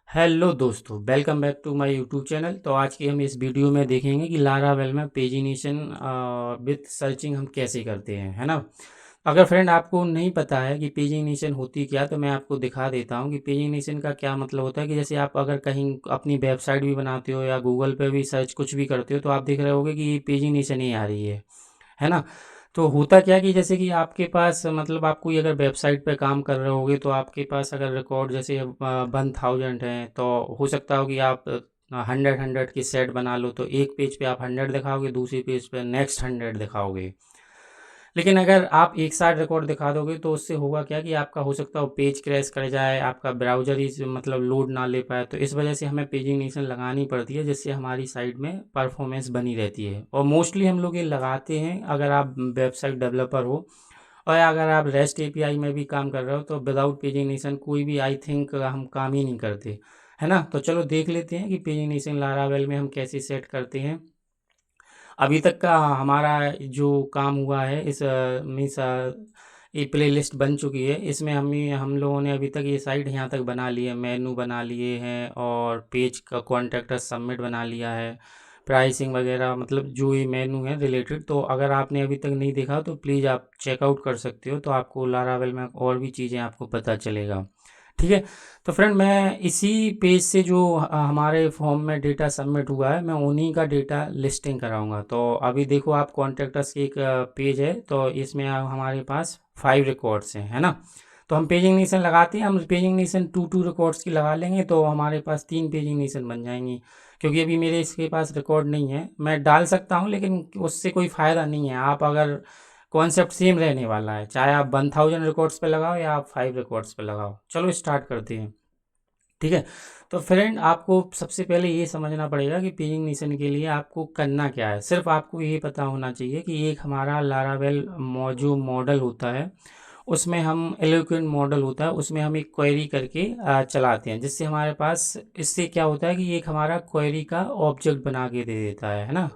Hello दोस्तों, welcome back to my YouTube channel. तो आज की हम इस वीडियो में देखेंगे कि लारावेल में पेजिनेशन विथ सर्चिंग हम कैसे करते हैं, है ना। अगर फ्रेंड आपको नहीं पता है कि पेजिनेशन होती क्या, तो मैं आपको दिखा देता हूँ कि पेजिनेशन का क्या मतलब होता है। कि जैसे आप अगर कहीं अपनी वेबसाइट भी बनाते हो या गूगल पे भी सर्च कुछ भी करते हो, तो आप देख रहे होगे कि पेजिनेशन ही आ रही है ना। तो होता क्या कि जैसे कि आपके पास मतलब आप कोई अगर वेबसाइट पे काम कर रहे होगे, तो आपके पास अगर रिकॉर्ड जैसे 1000 है, तो हो सकता हो कि आप 100 की सेट बना लो। तो एक पेज पे आप 100 दिखाओगे, दूसरी पेज पे नेक्स्ट 100 दिखाओगे। लेकिन अगर आप एक साथ रिकॉर्ड दिखा दोगे, तो उससे होगा क्या कि आपका हो सकता हो पेज क्रैश कर जाए, आपका ब्राउज़र ही मतलब लोड ना ले पाए। तो इस वजह से हमें पेजिनेशन लगानी पड़ती है, जिससे हमारी साइट में परफॉर्मेंस बनी रहती है। और मोस्टली हम लोग ये लगाते हैं अगर आप वेबसाइट डेवलपर हो, और अगर आप रेस्ट एपीआई में भी काम कर रहे हो, तो विदाउट पेजिनेशन कोई भी आई थिंक हम काम ही नहीं करते, है ना। तो चलो देख लेते हैं कि पेजिनेशन लारावेल में हम कैसे सेट करते हैं। अभी तक का हमारा जो काम हुआ है इस मीन्स ये प्ले लिस्ट बन चुकी है। इसमें हम लोगों ने अभी तक ये साइट यहाँ तक बना ली है, मेनू बना लिए हैं, और पेज का कॉन्टैक्ट सबमिट बना लिया है, प्राइसिंग वगैरह, मतलब जो ये मेनू है रिलेटेड। तो अगर आपने अभी तक नहीं देखा तो प्लीज़ आप चेकआउट कर सकते हो, तो आपको लारावेल में और भी चीज़ें आपको पता चलेगा। ठीक है। तो फ्रेंड, मैं इसी पेज से जो हमारे फॉर्म में डेटा सबमिट हुआ है, मैं उन्हीं का डेटा लिस्टिंग कराऊंगा। तो अभी देखो, आप कॉन्टैक्टस की एक पेज है, तो इसमें हमारे पास 5 रिकॉर्ड्स हैं, है ना। तो हम पेजिंग नेशन लगाते हैं, हम पेजिंग नेशन टू रिकॉर्ड्स की लगा लेंगे, तो हमारे पास 3 पेजिंग नेशन बन जाएंगी। क्योंकि अभी मेरे इसके पास रिकॉर्ड नहीं है, मैं डाल सकता हूँ, लेकिन उससे कोई फ़ायदा नहीं है। आप अगर कॉन्सेप्ट सेम रहने वाला है, चाहे आप 1000 रिकॉर्ड्स पे लगाओ या आप 5 रिकॉर्ड्स पे लगाओ। चलो स्टार्ट करते हैं। ठीक है। तो फ्रेंड, आपको सबसे पहले ये समझना पड़ेगा कि पेजिंग नेशन के लिए आपको करना क्या है। सिर्फ आपको ये पता होना चाहिए कि एक हमारा लारावेल जो मॉडल होता है, उसमें हम एलोक्वेंट मॉडल होता है, उसमें हम एक क्वेरी करके चलाते हैं, जिससे हमारे पास इससे क्या होता है कि एक हमारा क्वेरी का ऑब्जेक्ट बना के दे देता है ना।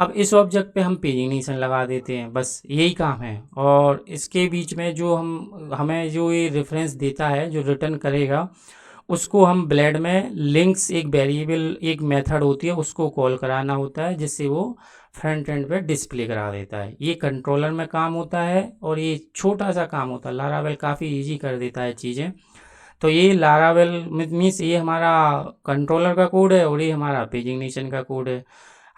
अब इस ऑब्जेक्ट पे हम पेजिनेशन लगा देते हैं, बस यही काम है। और इसके बीच में जो हमें जो ये रेफरेंस देता है, जो रिटर्न करेगा, उसको हम ब्लेड में लिंक्स, एक वेरिएबल, एक मेथड होती है, उसको कॉल कराना होता है, जिससे वो फ्रंट एंड पे डिस्प्ले करा देता है। ये कंट्रोलर में काम होता है, और ये छोटा सा काम होता है। लारावेल काफ़ी इजी कर देता है चीज़ें। तो ये लारावेल मीन्स ये हमारा कंट्रोलर का कोड है, और ये हमारा पेजिंग नेशन का कोड है।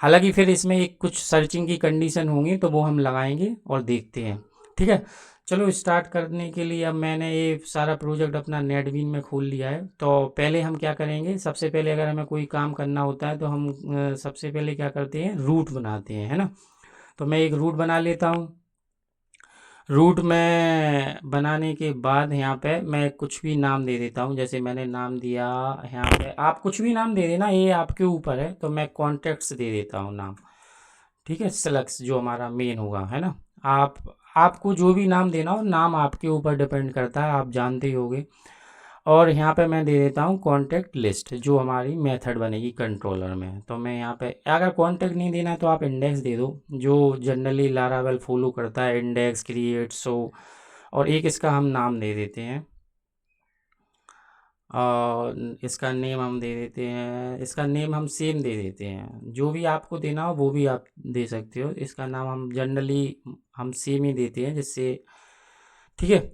हालांकि फिर इसमें एक कुछ सर्चिंग की कंडीशन होंगी, तो वो हम लगाएंगे और देखते हैं। ठीक है। चलो स्टार्ट करने के लिए अब मैंने ये सारा प्रोजेक्ट अपना नेटबीन में खोल लिया है। तो पहले हम क्या करेंगे, सबसे पहले अगर हमें कोई काम करना होता है, तो हम सबसे पहले क्या करते हैं, रूट बनाते हैं, है ना। तो मैं एक रूट बना लेता हूँ। रूट में बनाने के बाद यहाँ पे मैं कुछ भी नाम दे देता हूँ। जैसे मैंने नाम दिया, यहाँ पे आप कुछ भी नाम दे देना, ये आपके ऊपर है। तो मैं कॉन्टेक्ट्स दे देता हूँ नाम। ठीक है, सेलेक्ट जो हमारा मेन होगा, है ना। आप आपको जो भी नाम देना हो, नाम आपके ऊपर डिपेंड करता है, आप जानते ही होगे। और यहाँ पे मैं दे देता हूँ कॉन्टैक्ट लिस्ट, जो हमारी मेथड बनेगी कंट्रोलर में। तो मैं यहाँ पे, अगर कॉन्टैक्ट नहीं देना है तो आप इंडेक्स दे दो, जो जनरली लारावेल फॉलो करता है, इंडेक्स क्रिएट शो। और एक इसका हम नाम दे देते हैं, और इसका नेम हम दे देते हैं, इसका नेम हम सेम दे देते हैं। जो भी आपको देना हो वो भी आप दे सकते हो। इसका नाम हम जनरली हम सेम ही देते हैं, जिससे ठीक है।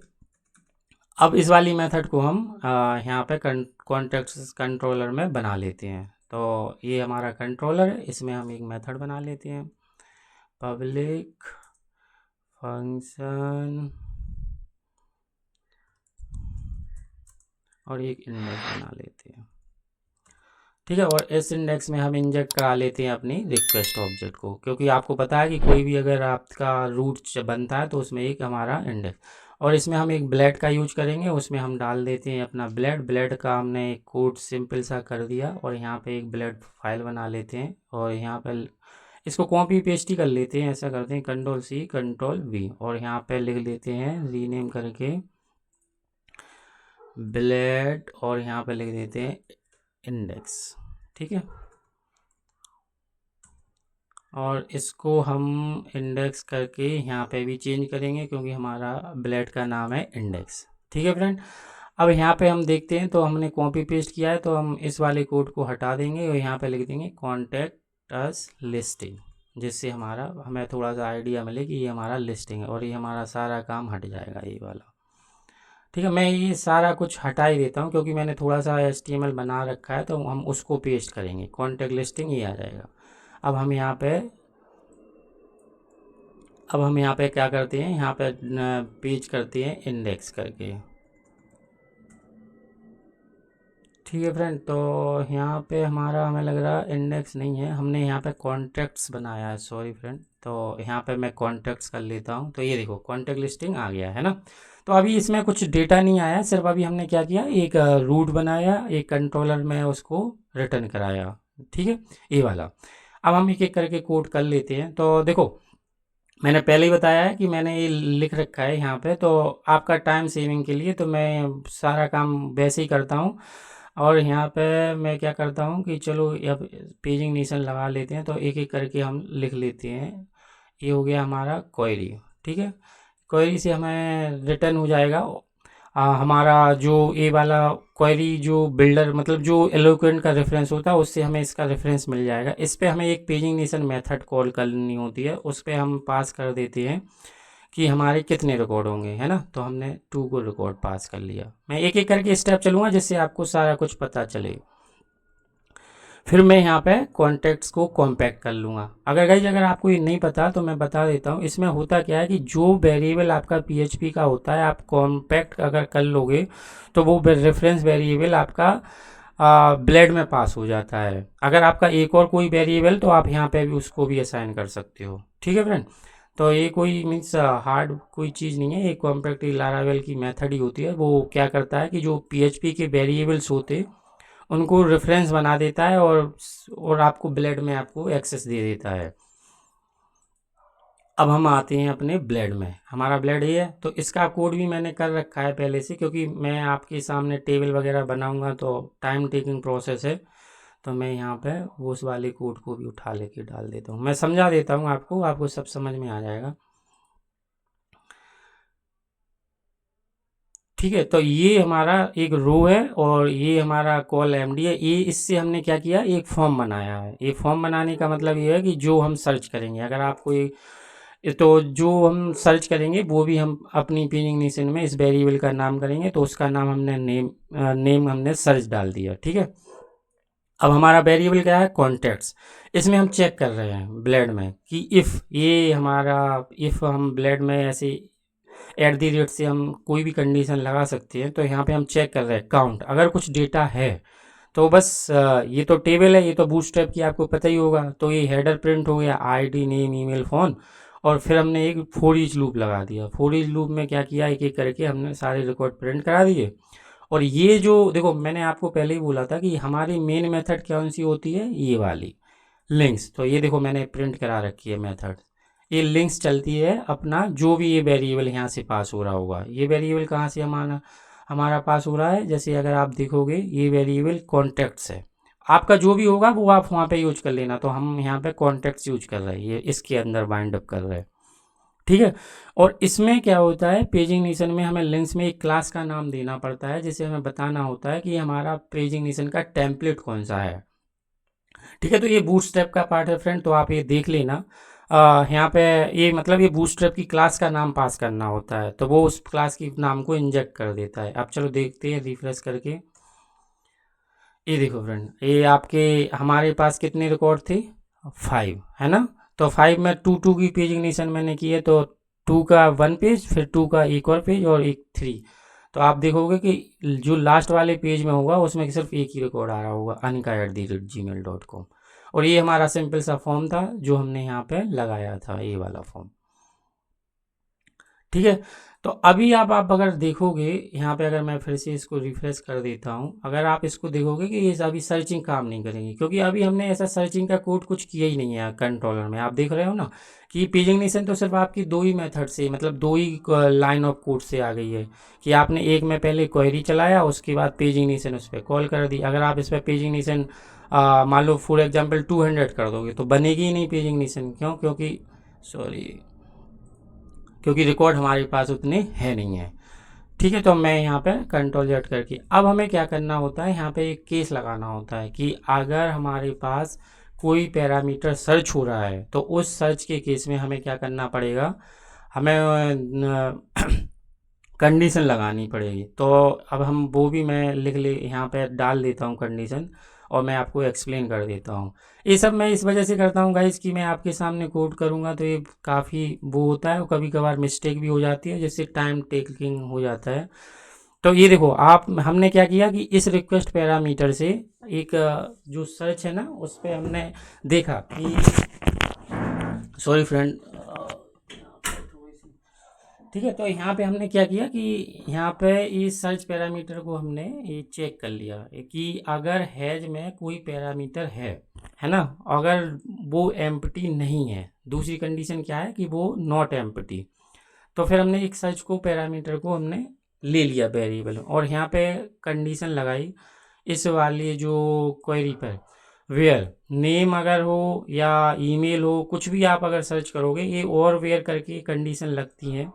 अब इस वाली मेथड को हम यहाँ पे कॉन्टेक्स्ट कंट्रोलर में बना लेते हैं। तो ये हमारा कंट्रोलर है, इसमें हम एक मेथड बना लेते हैं, पब्लिक फंक्शन, और एक इंडेक्स बना लेते हैं। ठीक है। और इस इंडेक्स में हम इंजेक्ट करा लेते हैं अपनी रिक्वेस्ट ऑब्जेक्ट को, क्योंकि आपको पता है कि कोई भी अगर आपका रूट बनता है, तो उसमें एक हमारा इंडेक्स। और इसमें हम एक ब्लेड का यूज करेंगे, उसमें हम डाल देते हैं अपना ब्लेड का हमने एक कोड सिंपल सा कर दिया, और यहाँ पे एक ब्लेड फाइल बना लेते हैं, और यहाँ पे इसको कॉपी पेस्ट ही कर लेते हैं। ऐसा करते हैं, Ctrl+C Ctrl+V, और यहाँ पे लिख लेते हैं रीनेम करके ब्लेड, और यहाँ पे लिख देते हैं इंडेक्स। ठीक है। और इसको हम इंडेक्स करके यहाँ पे भी चेंज करेंगे, क्योंकि हमारा ब्लेड का नाम है इंडेक्स। ठीक है फ्रेंड। अब यहाँ पे हम देखते हैं, तो हमने कॉपी पेस्ट किया है, तो हम इस वाले कोड को हटा देंगे और यहाँ पे लिख देंगे कॉन्टैक्ट अस लिस्टिंग, जिससे हमें थोड़ा सा आइडिया मिले कि ये हमारा लिस्टिंग है और ये हमारा सारा काम हट जाएगा ये वाला। ठीक है, मैं ये सारा कुछ हटा ही देता हूँ क्योंकि मैंने थोड़ा सा HTML बना रखा है, तो हम उसको पेस्ट करेंगे, कॉन्टैक्ट लिस्टिंग ये आ जाएगा। अब हम यहाँ पे क्या करते हैं, यहाँ पे पेज करते हैं इंडेक्स करके। ठीक है फ्रेंड, तो यहाँ पे हमें लग रहा इंडेक्स नहीं है, हमने यहाँ पे कॉन्टैक्ट्स बनाया है, सॉरी फ्रेंड। तो यहाँ पे मैं कॉन्टैक्ट्स कर लेता हूँ, तो ये देखो कॉन्टैक्ट लिस्टिंग आ गया है ना। तो अभी इसमें कुछ डेटा नहीं आया, सिर्फ अभी हमने क्या किया, एक रूट बनाया, एक कंट्रोलर में उसको रिटर्न कराया। ठीक है, ये वाला। अब हम एक एक करके कोड कर लेते हैं। तो देखो, मैंने पहले ही बताया है कि मैंने ये लिख रखा है यहाँ पे, तो आपका टाइम सेविंग के लिए तो मैं सारा काम वैसे ही करता हूँ। और यहाँ पे मैं क्या करता हूँ कि चलो अब पेजिंग निशान लगा लेते हैं, तो एक एक करके हम लिख लेते हैं। ये हो गया हमारा क्वेरी। ठीक है, क्वेरी से हमें रिटर्न हो जाएगा हमारा जो ये वाला क्वेरी, जो बिल्डर मतलब जो एलोक्वेंट का रेफरेंस होता है, उससे हमें इसका रेफरेंस मिल जाएगा। इस पे हमें एक पेजिंग निशान मेथड कॉल करनी होती है, उस पे हम पास कर देते हैं कि हमारे कितने रिकॉर्ड होंगे, है ना। तो हमने 2 को रिकॉर्ड पास कर लिया। मैं एक एक करके स्टेप चलूँगा जिससे आपको सारा कुछ पता चले। फिर मैं यहाँ पे कॉन्टैक्ट्स को कॉम्पैक्ट कर लूँगा। अगर आपको ये नहीं पता तो मैं बता देता हूँ, इसमें होता क्या है कि जो वेरिएबल आपका PHP का होता है, आप कॉम्पैक्ट अगर कर लोगे तो वो रेफरेंस वेरिएबल आपका ब्लेड में पास हो जाता है। अगर आपका एक और कोई वेरिएबल, तो आप यहाँ पे भी उसको भी असाइन कर सकते हो। ठीक है फ्रेंड, तो ये कोई मीन्स हार्ड कोई चीज़ नहीं है, ये कॉम्पैक्ट लारावेल की मेथड ही होती है। वो क्या करता है कि जो PHP के वेरिएबल्स होते उनको रेफरेंस बना देता है और आपको ब्लेड में आपको एक्सेस दे देता है। अब हम आते हैं अपने ब्लेड में। हमारा ब्लेड ये है, तो इसका कोड भी मैंने कर रखा है पहले से, क्योंकि मैं आपके सामने टेबल वगैरह बनाऊंगा तो टाइम टेकिंग प्रोसेस है। तो मैं यहाँ पे उस वाले कोड को भी उठा लेके डाल देता हूँ। मैं समझा देता हूँ आपको सब समझ में आ जाएगा। ठीक है, तो ये हमारा एक रो है और ये हमारा कॉल MD है। ये इससे हमने क्या किया, एक फॉर्म बनाया है। ये फॉर्म बनाने का मतलब ये है कि जो हम सर्च करेंगे, अगर आपको तो जो हम सर्च करेंगे वो भी हम अपनी पेजिंग निशान में इस वेरिएबल का नाम करेंगे, तो उसका नाम हमने नेम हमने सर्च डाल दिया। ठीक है, अब हमारा वेरिएबल क्या है, कॉन्टैक्ट्स। इसमें हम चेक कर रहे हैं ब्लेड में कि इफ़ हम ब्लेड में ऐसे @ से हम कोई भी कंडीशन लगा सकते हैं। तो यहाँ पे हम चेक कर रहे हैं काउंट, अगर कुछ डेटा है तो बस ये तो टेबल है, ये तो बूटस्ट्रैप की आपको पता ही होगा। तो ये हेडर प्रिंट हो गया, ID नेम ईमेल फ़ोन, और फिर हमने एक फॉर ईच लूप लगा दिया। फॉर ईच लूप में क्या किया, एक एक करके हमने सारे रिकॉर्ड प्रिंट करा दिए। और ये जो देखो, मैंने आपको पहले ही बोला था कि हमारी मेन मेथड कौन सी होती है, ये वाली लिंक्स। तो ये देखो मैंने प्रिंट करा रखी है मेथड। ये लिंक्स चलती है अपना जो भी ये वेरिएबल यहाँ से पास हो रहा होगा। ये वेरिएबल कहाँ से हमारा पास हो रहा है, जैसे अगर आप देखोगे ये वेरिएबल कॉन्टैक्ट्स है। आपका जो भी होगा वो आप वहाँ पे यूज कर लेना। तो हम यहाँ पे कॉन्टैक्ट्स यूज कर रहे हैं, ये इसके अंदर बाइंड अप कर रहे हैं। ठीक है, और इसमें क्या होता है, पेजिंग निशान में हमें लिंक्स में एक क्लास का नाम देना पड़ता है, जिसे हमें बताना होता है कि हमारा पेजिंग निशान का टेम्पलेट कौन सा है। ठीक है, तो ये बूटस्ट्रैप का पार्ट है फ्रेंड, तो आप ये देख लेना। यहाँ पे ये मतलब ये बूटस्ट्रैप की क्लास का नाम पास करना होता है, तो वो उस क्लास की नाम को इंजेक्ट कर देता है। अब चलो देखते हैं रिफ्रेश करके। ये देखो फ्रेंड, ये आपके हमारे पास कितने रिकॉर्ड थे, 5 है ना। तो 5 में 2 की पेजिंग निशान मैंने की है, तो 2 का 1 पेज, फिर 2 का एक और पेज और एक 3। तो आप देखोगे कि जो लास्ट वाले पेज में होगा उसमें सिर्फ एक ही रिकॉर्ड आ रहा होगा, anika@gmail.com। और ये हमारा सिंपल सा फॉर्म था जो हमने यहाँ पे लगाया था, ये वाला फॉर्म। ठीक है, तो अभी आप अगर देखोगे यहाँ पे, अगर मैं फिर से इसको रिफ्रेश कर देता हूँ, अगर आप इसको देखोगे कि ये अभी सर्चिंग काम नहीं करेंगी, क्योंकि अभी हमने ऐसा सर्चिंग का कोड कुछ किया ही नहीं है कंट्रोलर में। आप देख रहे हो ना कि पेजिंग निशान तो सिर्फ आपकी 2 ही मेथड से, मतलब 2 ही लाइन ऑफ कोड से आ गई है, कि आपने एक में पहले क्वेरी चलाया, उसके बाद पेजिंग निशान उस पर कॉल कर दी। अगर आप इस पर पेजिंग निशान मान लो फॉर एग्जाम्पल 200 कर दोगे तो बनेगी ही नहीं पेजिंग निशान। क्यों, क्योंकि रिकॉर्ड हमारे पास उतने है नहीं है। ठीक है, तो मैं यहाँ पे कंट्रोल जेड करके अब हमें क्या करना होता है, यहाँ पे एक केस लगाना होता है कि अगर हमारे पास कोई पैरामीटर सर्च हो रहा है तो उस सर्च के केस में हमें क्या करना पड़ेगा, हमें कंडीशन लगानी पड़ेगी। तो अब हम वो भी मैं लिख ले यहाँ पे डाल देता हूँ कंडीशन, और मैं आपको एक्सप्लेन कर देता हूँ। ये सब मैं इस वजह से करता हूँ गाइस कि मैं आपके सामने कोड करूँगा तो ये काफ़ी वो होता है, और कभी कभार मिस्टेक भी हो जाती है, जिससे टाइम टेकिंग हो जाता है। तो ये देखो, आप हमने क्या किया कि इस रिक्वेस्ट पैरामीटर से एक जो सर्च है ना उस पे हमने देखा कि, सॉरी फ्रेंड, ठीक है, तो यहाँ पे हमने क्या किया कि यहाँ पे इस सर्च पैरामीटर को हमने ये चेक कर लिया कि अगर हैज में कोई पैरामीटर है ना, अगर वो एम्प्टी नहीं है, दूसरी कंडीशन क्या है कि वो नॉट एम्प्टी, तो फिर हमने एक सर्च को पैरामीटर को हमने ले लिया वेरिएबल, और यहाँ पे कंडीशन लगाई इस वाली जो क्वेरी पर, वेयर नेम अगर हो या ईमेल हो, कुछ भी आप अगर सर्च करोगे ये और वेयर करके कंडीशन लगती हैं।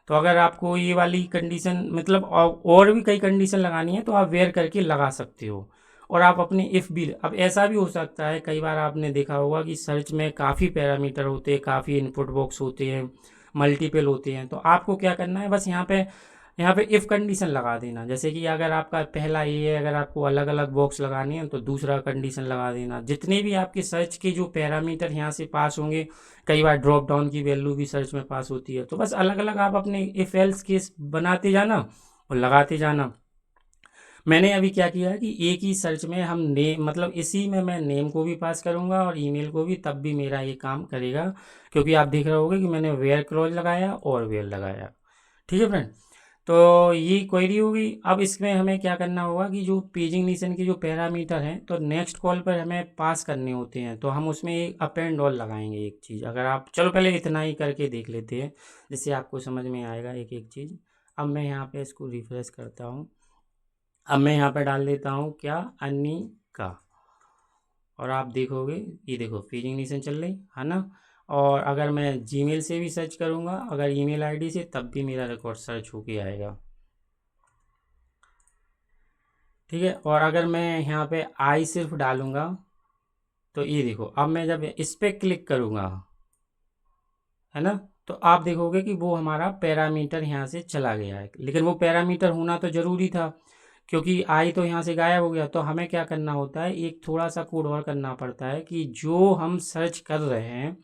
तो अगर आपको ये वाली कंडीशन मतलब और भी कई कंडीशन लगानी है तो आप वेयर करके लगा सकते हो। और आप अपने इफ़ भी, अब ऐसा भी हो सकता है, कई बार आपने देखा होगा कि सर्च में काफ़ी पैरामीटर होते हैं, काफ़ी इनपुट बॉक्स होते हैं, मल्टीपल होते हैं, तो आपको क्या करना है, बस यहाँ पे इफ़ कंडीशन लगा देना। जैसे कि अगर आपका पहला ये है, अगर आपको अलग अलग बॉक्स लगानी है तो दूसरा कंडीशन लगा देना। जितने भी आपके सर्च के जो पैरामीटर यहाँ से पास होंगे, कई बार ड्रॉप डाउन की वैल्यू भी सर्च में पास होती है, तो बस अलग अलग आप अपने इफ एल्स केस बनाते जाना और लगाते जाना। मैंने अभी क्या किया है कि एक ही सर्च में हम नेम, मतलब इसी में मैं नेम को भी पास करूंगा और ईमेल को भी, तब भी मेरा ये काम करेगा, क्योंकि आप देख रहे होगे कि मैंने वेयर क्लॉज लगाया और वेयर लगाया। ठीक है फ्रेंड, तो ये क्वेरी होगी। अब इसमें हमें क्या करना होगा कि जो पेजिंग निशन के जो पैरामीटर हैं तो नेक्स्ट कॉल पर हमें पास करने होते हैं, तो हम उसमें एक अप एंड ऑल लगाएंगे एक चीज़। अगर आप, चलो पहले इतना ही करके देख लेते हैं जिससे आपको समझ में आएगा एक एक चीज़। अब मैं यहाँ पे इसको रिफ्रेश करता हूँ। अब मैं यहाँ पे डाल देता हूँ क्या, अन्नी का, और आप देखोगे ये देखो पेजिंग निशन चल रही है ना। और अगर मैं जीमेल से भी सर्च करूँगा, अगर ईमेल आईडी से, तब भी मेरा रिकॉर्ड सर्च होके आएगा। ठीक है, और अगर मैं यहाँ पे आई सिर्फ डालूंगा तो ये देखो, अब मैं जब इस पर क्लिक करूँगा है ना, तो आप देखोगे कि वो हमारा पैरामीटर यहाँ से चला गया है। लेकिन वो पैरामीटर होना तो ज़रूरी था, क्योंकि आई तो यहाँ से गायब हो गया। तो हमें क्या करना होता है, एक थोड़ा सा कोड और करना पड़ता है कि जो हम सर्च कर रहे हैं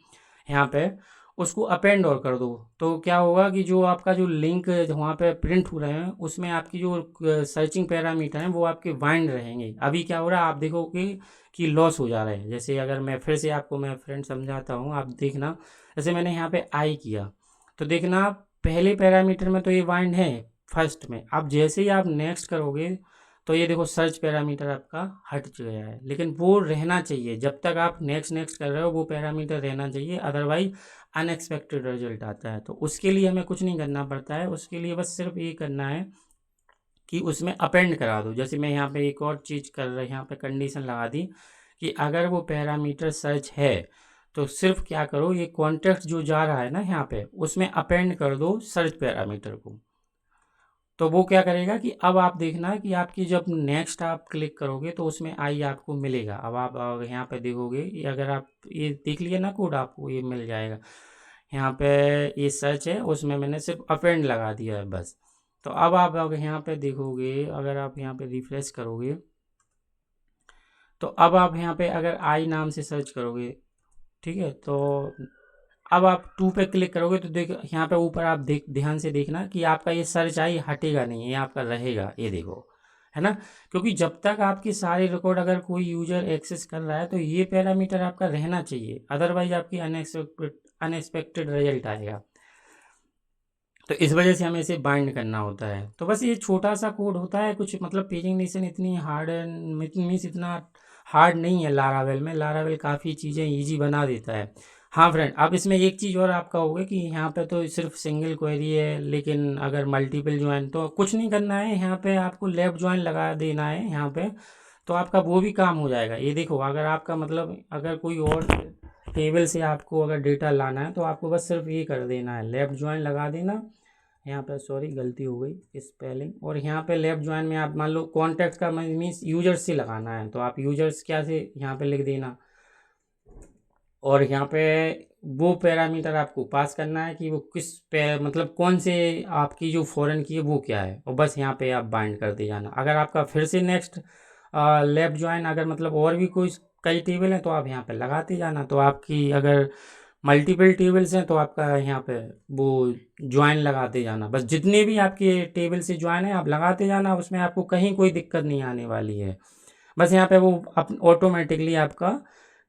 यहाँ पे, उसको अपेंड और कर दो। तो क्या होगा कि जो आपका जो लिंक वहाँ पे प्रिंट हो रहे हैं उसमें आपकी जो सर्चिंग पैरामीटर हैं वो आपके वाइंड रहेंगे। अभी क्या हो रहा है, आप देखोगे कि लॉस हो जा रहा है। जैसे अगर मैं फिर से आपको मैं फ्रेंड समझाता हूँ, आप देखना। जैसे मैंने यहाँ पे आई किया तो देखना पहले पैरामीटर में तो ये वाइंड है फर्स्ट में। अब जैसे ही आप नेक्स्ट करोगे तो ये देखो सर्च पैरामीटर आपका हट गया है, लेकिन वो रहना चाहिए। जब तक आप नेक्स्ट नेक्स्ट कर रहे हो वो पैरामीटर रहना चाहिए, अदरवाइज अनएक्सपेक्टेड रिजल्ट आता है। तो उसके लिए हमें कुछ नहीं करना पड़ता है, उसके लिए बस सिर्फ ये करना है कि उसमें अपेंड करा दो। जैसे मैं यहाँ पे एक और चीज़ कर रहा, यहाँ पे कंडीशन लगा दी कि अगर वो पैरामीटर सर्च है तो सिर्फ क्या करो, ये कॉन्टेक्स्ट जो जा रहा है ना यहाँ पे, उसमें अपेंड कर दो सर्च पैरामीटर को। तो वो क्या करेगा कि अब आप देखना कि आपकी जब नेक्स्ट आप क्लिक करोगे तो उसमें आई आपको मिलेगा। अब आप यहाँ पे देखोगे, ये अगर आप ये देख लिए ना कोड, आपको ये मिल जाएगा। यहाँ पे ये सर्च है, उसमें मैंने सिर्फ अपेंड लगा दिया है बस। तो अब आप अगर यहाँ पे देखोगे, अगर आप यहाँ पे रिफ्रेश करोगे तो अब आप यहाँ पे अगर आई नाम से सर्च करोगे, ठीक है, तो अब आप टू पे क्लिक करोगे तो देख यहाँ पे ऊपर आप ध्यान से देखना कि आपका ये सर्च आई हटेगा नहीं, ये आपका रहेगा। ये देखो, है ना, क्योंकि जब तक आपके सारे रिकॉर्ड अगर कोई यूजर एक्सेस कर रहा है तो ये पैरामीटर आपका रहना चाहिए, अदरवाइज आपकी अनएक्सपेक्टेड रिजल्ट आएगा। तो इस वजह से हमें इसे बाइंड करना होता है। तो बस ये छोटा सा कोड होता है, कुछ मतलब पेजिंग निशन इतनी हार्ड मीन्स इतना हार्ड नहीं है। लारावेल में, लारावेल काफ़ी चीज़ें ईजी बना देता है। हाँ फ्रेंड, अब इसमें एक चीज़ और आपका होगा कि यहाँ पे तो सिर्फ सिंगल क्वेरी है, लेकिन अगर मल्टीपल ज्वाइन तो कुछ नहीं करना है। यहाँ पे आपको लेफ्ट ज्वाइन लगा देना है यहाँ पे, तो आपका वो भी काम हो जाएगा। ये देखो, अगर आपका मतलब अगर कोई और टेबल से आपको अगर डेटा लाना है तो आपको बस सिर्फ ये कर देना है, लेफ्ट ज्वाइन लगा देना यहाँ पे सॉरी गलती हो गई स्पेलिंग। और यहाँ पे लेफ्ट ज्वाइन में आप मान लो कॉन्टैक्ट का मीन्स यूजर्स से लगाना है, तो आप यूजर्स क्या से यहाँ पे लिख देना। और यहाँ पे वो पैरामीटर आपको पास करना है कि वो किस पे मतलब कौन से आपकी जो फॉरेन की है वो क्या है, और बस यहाँ पे आप बाइंड कर दे जाना। अगर आपका फिर से नेक्स्ट लेफ्ट ज्वाइन अगर मतलब और भी कोई कई टेबल हैं तो आप यहाँ पे लगाते जाना। तो आपकी अगर मल्टीपल टेबल्स हैं तो आपका यहाँ पे वो ज्वाइन लगाते जाना, बस जितने भी आपके टेबल से ज्वाइन है आप लगाते जाना, उसमें आपको कहीं कोई दिक्कत नहीं आने वाली है। बस यहाँ पे वो ऑटोमेटिकली आपका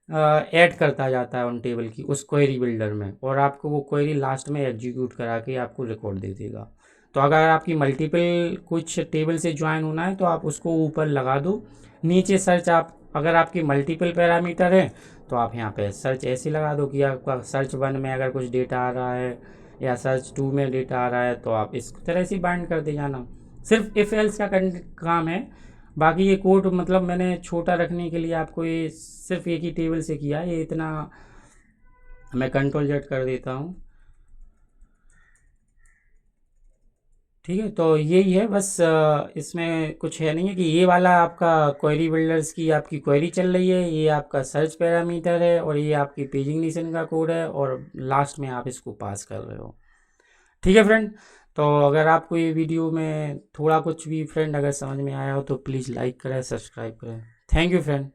ऐड करता जाता है उन टेबल की उस क्वेरी बिल्डर में, और आपको वो क्वेरी लास्ट में एग्जीक्यूट करा के आपको रिकॉर्ड दे देगा। तो अगर आपकी मल्टीपल कुछ टेबल से ज्वाइन होना है तो आप उसको ऊपर लगा दो। नीचे सर्च आप अगर आपकी मल्टीपल पैरामीटर है तो आप यहाँ पे सर्च ऐसे लगा दो कि आपका सर्च 1 में अगर कुछ डेटा आ रहा है या सर्च 2 में डेटा आ रहा है तो आप इस तरह से बाइंड करते जाना। सिर्फ इफ एल्स का काम है। बाकी ये कोड मतलब मैंने छोटा रखने के लिए आपको ये सिर्फ एक ही टेबल से किया है, ये इतना मैं कंट्रोल जेड कर देता हूँ। ठीक है, तो यही है बस, इसमें कुछ है नहीं है कि ये वाला आपका क्वेरी बिल्डर्स की आपकी क्वेरी चल रही है, ये आपका सर्च पैरामीटर है और ये आपकी पेजिंग नीशन का कोड है, और लास्ट में आप इसको पास कर रहे हो। ठीक है फ्रेंड, तो अगर आपको ये वीडियो में थोड़ा कुछ भी फ्रेंड अगर समझ में आया हो तो प्लीज़ लाइक करें, सब्सक्राइब करें। Thank you friend.